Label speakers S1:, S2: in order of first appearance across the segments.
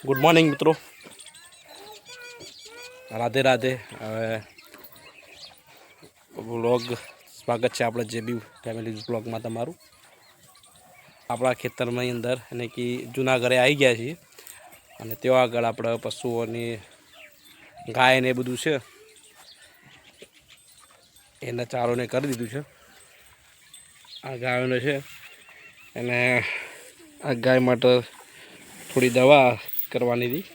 S1: Good morning મિત્રો, રાધે રાધે. હવે vlog સ્વાગત છે આપણે જે બી ફેમિલી વ્લોગમાં તમારું. આપણા ખેતરની અંદર અને કે જૂના ઘરે આવી ગયા છીએ અને ત્યાં આગળ આપણે પશુઓની ગાય ને બધું છે એને ચારોને કરી દીધું છે. આ ગાયોને છે અને આ ગાય માટે થોડી દવા કરવાની હતી,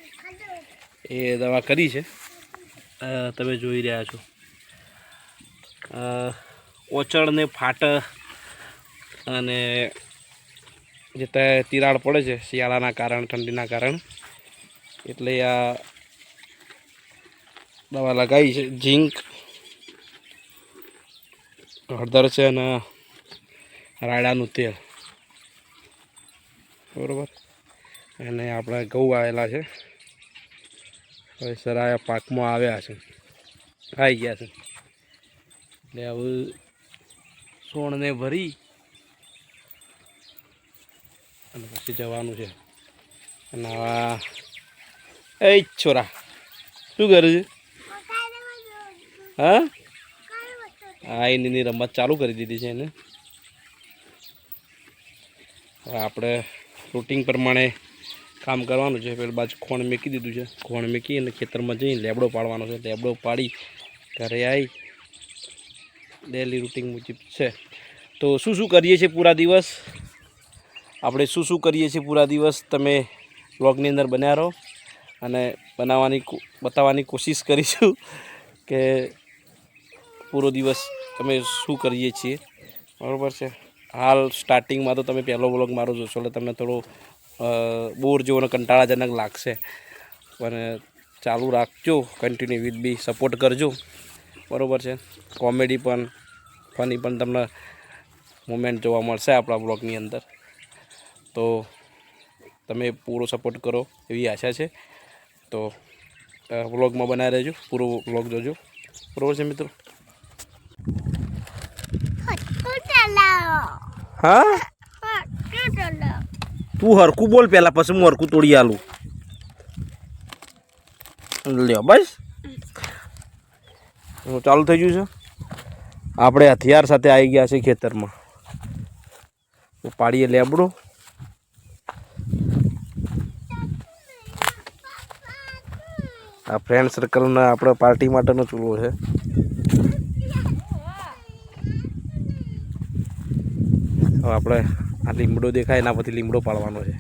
S1: એ દવા કરી છે. તમે જોઈ રહ્યા છો ઓચળને ફાટ અને જે તિરાડ પડે છે શિયાળાના કારણે, ઠંડીના કારણે, એટલે આ દવા લગાવી છે. ઝીંક, હળદર છે અને રાયડાનું તેલ, બરાબર. અને આપણે ઘઉં આવેલા છે, હવે સરાયા પાકમાં આવ્યા છે, આવી ગયા છે. એટલે હવે સોણને ભરી અને પછી જવાનું છે. અને આવા એ છોરા શું કરે છે? હા હા, એની રમત ચાલુ કરી દીધી છે એને. હવે આપણે રૂટિન પ્રમાણે કામ કરવાનું છે. પેલી બાજુ ખોણ મૂકી દીધું છે, ખોણ મૂકી અને ખેતરમાં જઈને લેબડો પાડવાનો છે. લેબડો પાડી ઘરે આવી ડેલી રૂટિન મુજબ છે. તો શું કરીએ છીએ પૂરા દિવસ, આપણે શું કરીએ છીએ પૂરા દિવસ, તમે વ્લોગની અંદર બન્યા રહો અને બતાવવાની કોશિશ કરીશું કે પૂરો દિવસ તમે શું કરીએ છીએ, બરાબર છે. હાલ સ્ટાર્ટિંગમાં તો તમે પહેલો વ્લોગ મારો જોશો એટલે તમને થોડો બોર જેવો અને કંટાળાજનક લાગશે, પણ ચાલુ રાખજો, કન્ટિન્યુ વિથ બી સપોર્ટ કરજો, બરાબર છે. કોમેડી પણ, ફની પણ તમને મોમેન્ટ જોવા મળશે આપણા વ્લોગની અંદર. તો તમે પૂરો સપોર્ટ કરો એવી આશા છે. તો વ્લોગમાં બનાવી રહેજો, પૂરો વ્લોગ જોજો, બરાબર છે મિત્રો. હા, તું હરકું બોલ પહેલાં, પછી હું હરકું તોડી આલું. લ્યો બસ, ચાલુ થઈ ગયું છે. આપણે હથિયાર સાથે આવી ગયા છે ખેતરમાં. પાડીએ લેબડો. આ ફ્રેન્ડ સર્કલના આપણે પાર્ટી માટેનો ચૂલો છે. હવે આપણે આ લીમડો દેખાય એના પછી લીમડો પાડવાનો છે,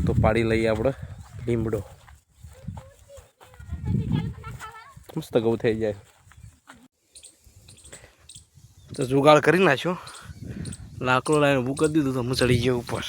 S1: તો પાડી લઈએ આપણે લીમડો. મસ્ત ઘઉં થઈ જાય. તો જુગાડ કરી નાખ્યો, લાકડો લાવીને ઊભું કરી દીધું, તો હું ચડી ગયો ઉપર.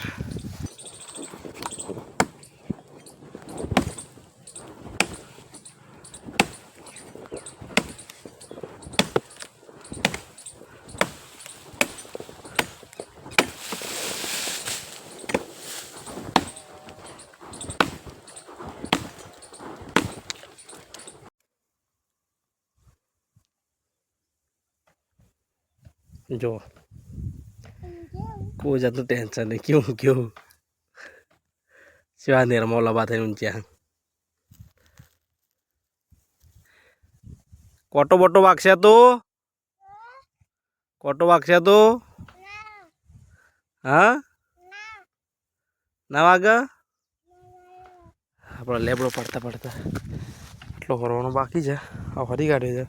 S1: જો કોઈ જાતનું ટેન્શન નહીં, કેવું સિવા નેરમાં લબા થઈને ઊંચ્યા. કોટો બોટો વાગશે તો, કોટો વાગશે તો, હા ના વાગે. આપણે લેબડો પડતા એટલો ફરવાનો બાકી છે. આ ફરી કાઢ્યો છે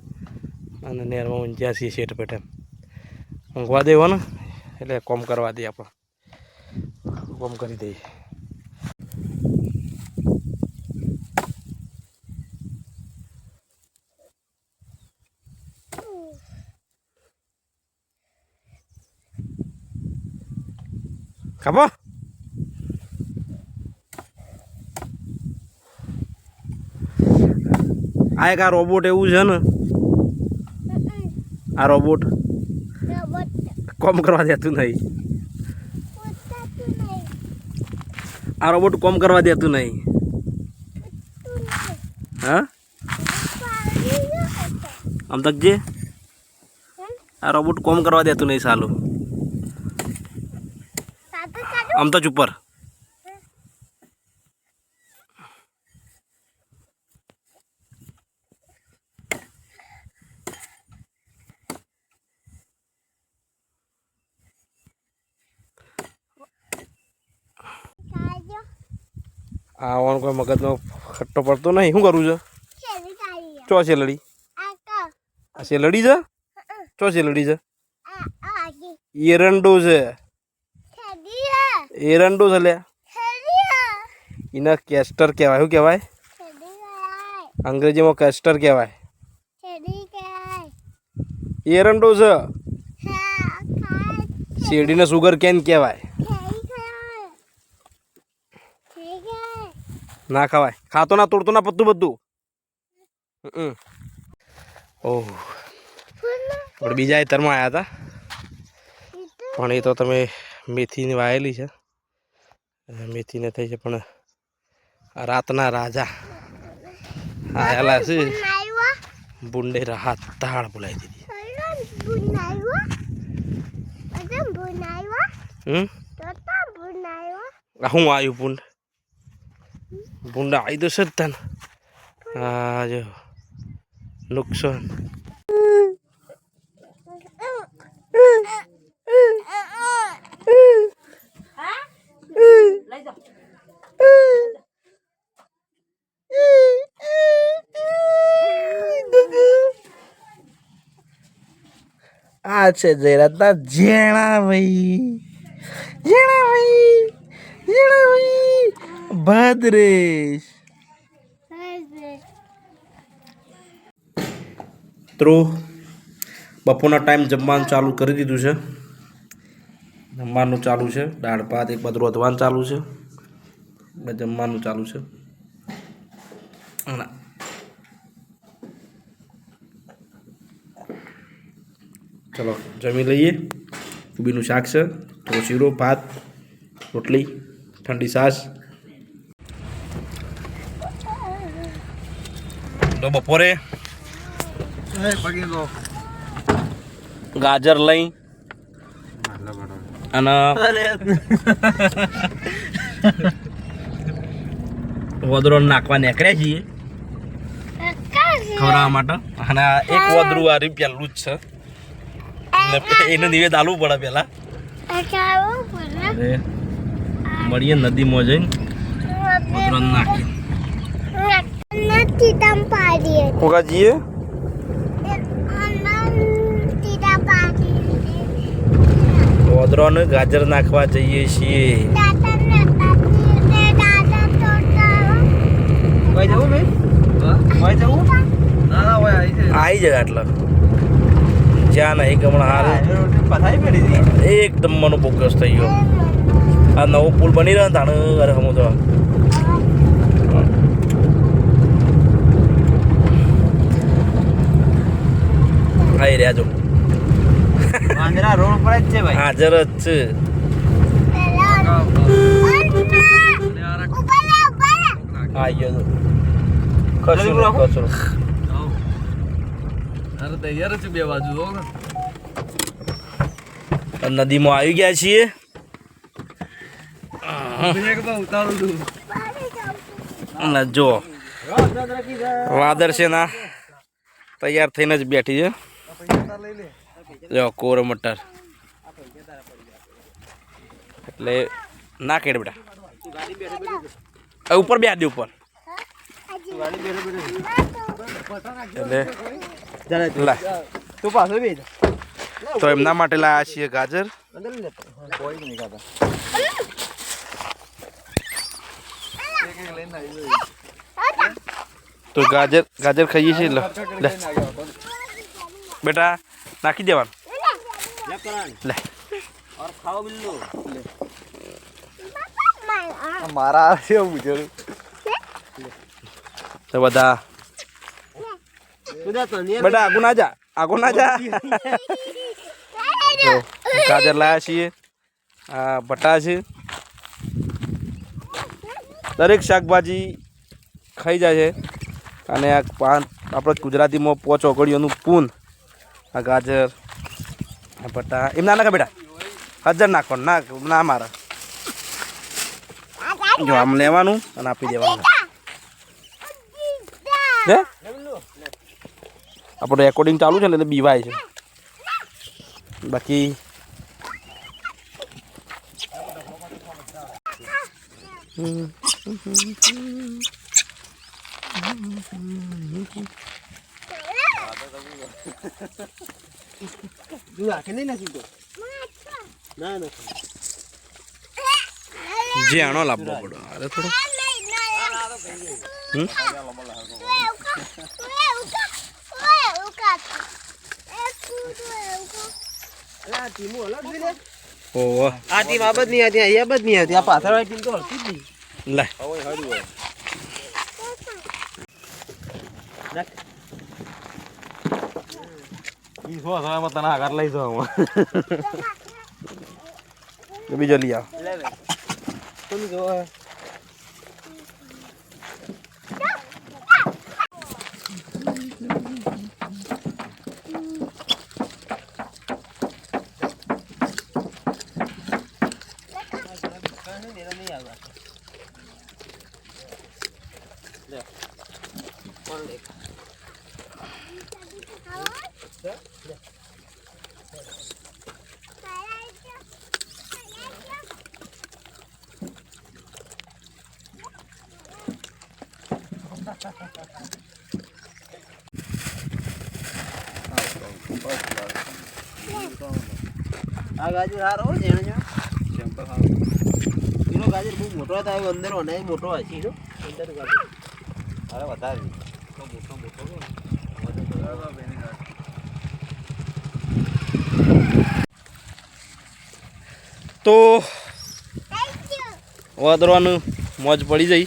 S1: અને નેરમાં ઊંચ્યા છીએ શેઠ પેટે. ઊંઘવા દેવો ને એટલે કોમ કરવા દઈએ, આપણે કોમ કરી દઈએ. ખબર આ એક આ રોબોટ એવું છે ને, આ રોબોટ કોમ કરવા દેતું નહીં. આ રોબોટ કોમ કરવા દેતું નહીં. હા આમ તક જે આ રોબોટ કોમ કરવા દેતું નહીં સાલું. આમ તો ઉપર આવવાનું કોઈ મગજનો ખટ્ટો પડતો નહીં. શું કરવું છે? ચો છે લડી? આ છે લડી છે? ચો છે લડી છે? એરંડો છે. એરંડો છે લે. એને કેસ્ટર કહેવાય. શું કહેવાય? અંગ્રેજીમાં કેસ્ટર કહેવાય. એરંડો છે. શેરડીને સુગર કેન કહેવાય. ના ખવાય. ખાતો ના તોડતો ના પત્તું બધું. ઓહ આપણે બીજા ખેતરમાં આવ્યા હતા પણ એ તો તમે મેથીની વાયેલી છે. મેથીને થઈ છે પણ રાતના રાજા આયેલા છે. બુંડે રાહત તાળ બોલાવી દીધી. હું આવ્યું ભૂંડ? ભૂંડ આવી તો છે જ તને. હા જો નુકસાન. આ છે જયરાજના જેણા ભાઈ. જેણા ભાઈ. જેણા ભાઈ. ભદ્રેશ. મિત્રો બપોરના ટાઈમ જમવાનું ચાલુ કરી દીધું છે. જમવાનું ચાલુ છે. દાળ ભાત એક બાજુ રોધવાનું ચાલુ છે. જમવાનું ચાલુ છે. ચલો જમી લઈએ. કોબીનું શાક છે, થોડો શીરો, ભાત, રોટલી, ઠંડી છાશ. તો બપોરે ગાજર લઈ અને વદરો નાખવા નીકળ્યા છીએ ખવડાવવા માટે. અને એક વદરું આ પેલું જ છે. એને નિવેદ આલવું પડે પેલા. મળીએ નદીમાં જઈને વદરો નાખી હોગા જઈએ. વદરો ને ગાજર નાખવા જઈએ છીએ. આવી જાય એટલે જ્યાં નહીં કે હમણાં હાલ એકદમ મનો બોગસ થઈ ગયો. આ નવો પુલ બની રહ્યો ને તાણે અરે હમું તો આવી રહ્યા છો. રોડ પર જ છે ભાઈ. હાજર જ છે. આવી ગયો ખસું ખસું. તૈયાર છે બે બાજુ. નદીમાં આવી ગયા છીએ. જો વાદર છે ના તૈયાર થઈને જ બેઠી છે. જો કોર મટર એટલે ના કેડ બેટા ઉપર બે દે ઉપર એટલે તું પાછો બે. તો એમના માટે લાયા છીએ ગાજર. તો ગાજર ગાજર ખાઈએ છીએ. લે બેટા નાખી દેવાનું. લે મારા તો બધા બેટા આગુ ના જા. આગુ ના જા. ગાજર લાયા છીએ. આ ભટ્ટા છે. દરેક શાકભાજી ખાઈ જાય છે. અને આ આપણે ગુજરાતીમાં પોચ ઓગળીઓનું પૂન. આ ગાજર આ ભટ્ટા એમ ના નાખે બેટા. હજાર નાખવાનું ના ના મારે. જો આમ લેવાનું અને આપી દેવાનું. હે આપણું રેકોર્ડિંગ ચાલુ છે ને એટલે બીવાય છે. બાકી જાણો લાવવો પડે અરે થોડો ઓહો
S2: આ ટીમ આ બધ નહીં આતી અહીંયા બધ નહીં આતી આ પાછળવાળી ટીમ તો હલતી જ નહીં
S1: લે બીજો લઈ આવ
S2: તમે જો આ ગાજર સારો હોય જેણે જો સેમ્પલ સારો એનો ગાજર બહુ મોટો હતો આવ્યો અંદર અને મોટો હશે એનો અંદર ગાજર અરે વધારે તો મોટો મોટો
S1: તો વાદરવાનું મોજ પડી જઈ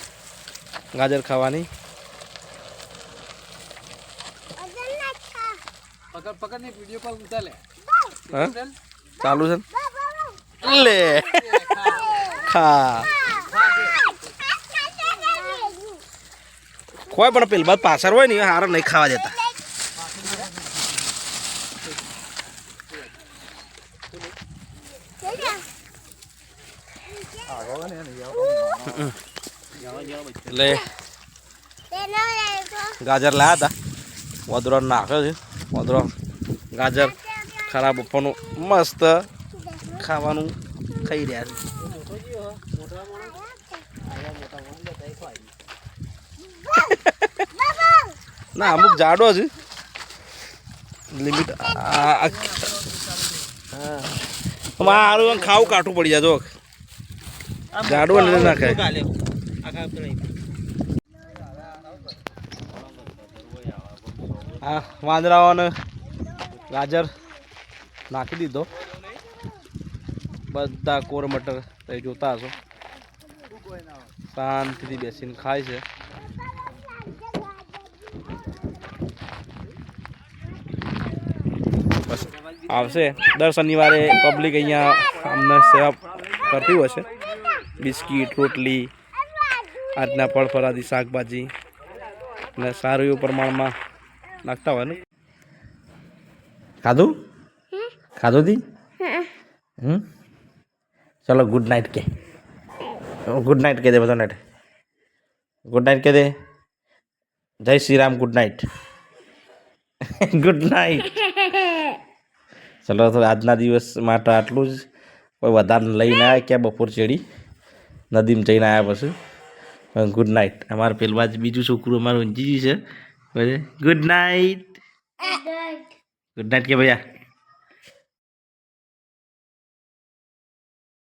S1: ગાજર ખાવાની
S2: પકડ ને વિડિયો કોલ ઉતારે
S1: હા ચાલુ છે લે ખા કોઈ પણ પેલી બાદ પાછળ હોય ને હાર નહીં ખાવા દેતા એટલે ગાજર લાયા હતા વાદરો નાખ્યો છે વાદરો ગાજર ખરાબ ઉપરનું મસ્ત ખાવાનું ખાઈ રહ્યા છે ના અમુક જાડો છે લિમિટ મારું ખાવું કાઠું પડી જાય જો જાડું ને ના ખાય હા વાંદરાઓને ગાજર નાખી દીધો બધા કોર મટર તમે જોતા હશો શાંતિથી બેસીને ખાય છે બસ આવશે દર શનિવારે પબ્લિક અહીંયા અમને સેવા કરતી હોય છે બિસ્કીટ રોટલી આજના ફળ ફળાદી શાકભાજી અને સારું એવું પ્રમાણમાં નાખતા હોય ને ખાધું ખાધું દી ચલો ગુડ નાઇટ કે ગુડ નાઇટ કહી દે બધો નાઇટ ગુડ નાઇટ કહી દે જય Shri Ram good night good night ચલો તો આજના દિવસ માટે આટલું જ કોઈ વધારે લઈને આવ્યા ક્યાં બપોર ચડી નદીમાં જઈને આવ્યા પછી ગુડ નાઇટ અમારે પેલવા જ બીજું છોકરું અમારું ઊંચી છે ગુડ નાઇટ ગુડ નાઇટ કે ભૈયા